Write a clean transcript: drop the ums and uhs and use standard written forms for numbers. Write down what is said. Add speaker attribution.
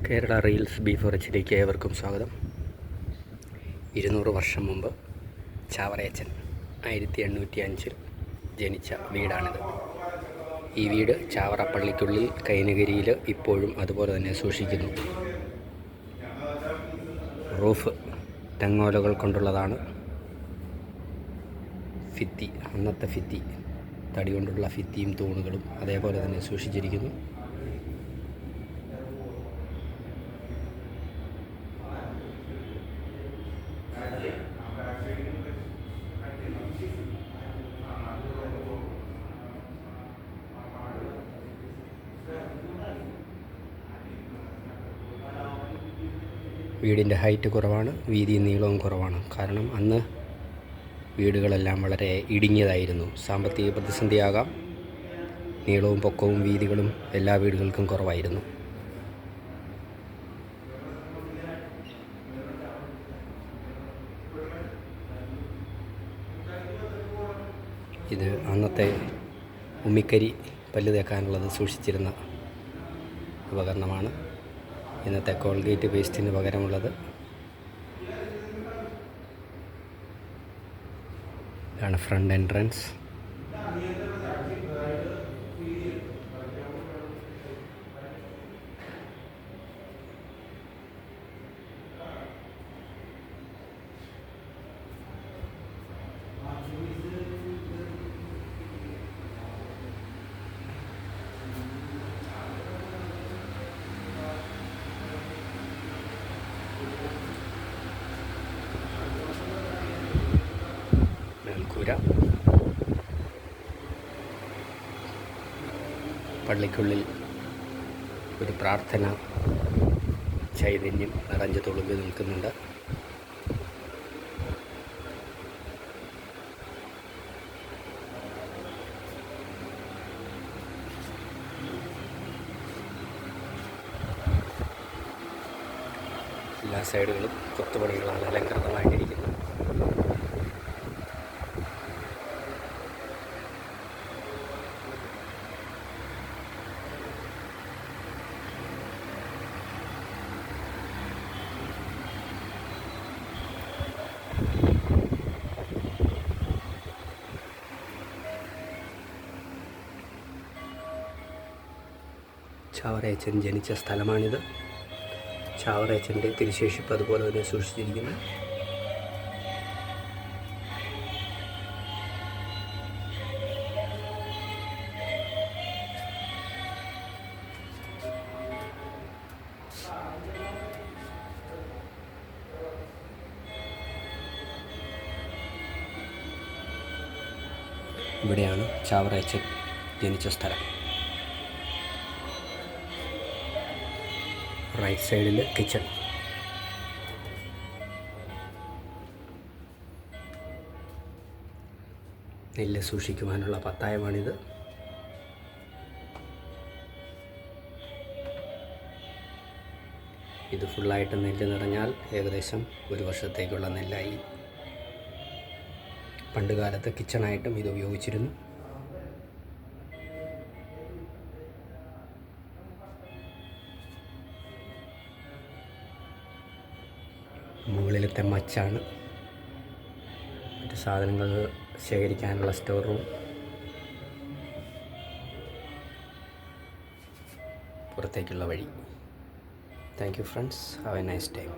Speaker 1: Kerala reels B4Hലേക്ക് ഏവർക്കും സ്വാഗതം. 200 വർഷം മുമ്പ് ചാവറയച്ചൻ 1805 ജനിച്ച വീടാണിത്. ഈ വീട് ചാവറ പള്ളിക്കുള്ളിൽ കൈനകരിയിൽ ഇപ്പോഴും അതുപോലെ തന്നെ സൂക്ഷിക്കുന്നു. റൂഫ് തെങ്ങോലകൾ കൊണ്ടുള്ളതാണ്. ഭിത്തി, അന്നത്തെ ഭിത്തി, തടി കൊണ്ടുള്ള ഭിത്തിയും തൂണുകളും അതേപോലെ തന്നെ സൂക്ഷിച്ചിരിക്കുന്നു. വീടിൻ്റെ ഹൈറ്റ് കുറവാണ്, വീതിയും നീളവും കുറവാണ്. കാരണം അന്ന് വീടുകളെല്ലാം വളരെ ഇടുങ്ങിയതായിരുന്നു. സാമ്പത്തിക പ്രതിസന്ധിയാകാം, നീളവും പൊക്കവും വീതികളും എല്ലാ വീടുകൾക്കും കുറവായിരുന്നു. ഇത് അന്നത്തെ ഉമ്മിക്കരി പല്ല് തേക്കാനുള്ളത് സൂക്ഷിച്ചിരുന്ന ഉപകരണമാണ്. ഇന്നത്തെ കോൾഗേറ്റ് പേസ്റ്റിന് പകരമുള്ളത്. ഇതാണ് ഫ്രണ്ട് എൻട്രൻസ്. മേൽക്കൂര, പള്ളിക്കുള്ളിൽ ഒരു പ്രാർത്ഥന ചൈതന്യം നിറഞ്ഞു തുളുമ്പി നിൽക്കുന്നുണ്ട്. എല്ലാ സൈഡുകളും കൊത്തുപണികളാൽ അലങ്കൃതമായിട്ടിരിക്കുന്നു. ചാവറയച്ചൻ ജനിച്ച സ്ഥലമാണിത്. ചാവറയച്ചൻ്റെ തിരുശേഷിപ്പ് അതുപോലെ തന്നെ സൂക്ഷിച്ചിരിക്കുന്നു. ഇവിടെയാണ് ചാവറയച്ചൻ ജനിച്ച സ്ഥലം. റൈറ്റ് സൈഡിൽ കിച്ചൺ. നെല്ല് സൂക്ഷിക്കുവാനുള്ള പത്തായമാണിത്. ഇത് ഫുള്ളായിട്ട് നെല്ല് നിറഞ്ഞാൽ ഏകദേശം ഒരു വർഷത്തേക്കുള്ള നെല്ലായി. പണ്ടുകാലത്ത് കിച്ചണായിട്ടും ഇത് ഉപയോഗിച്ചിരുന്നു. മുകളിലത്തെ മച്ചാണ്. മറ്റ് സാധനങ്ങൾ ശേഖരിക്കാനുള്ള സ്റ്റോർ റൂം. പുറത്തേക്കുള്ള വഴി. Thank you friends. Have A nice time.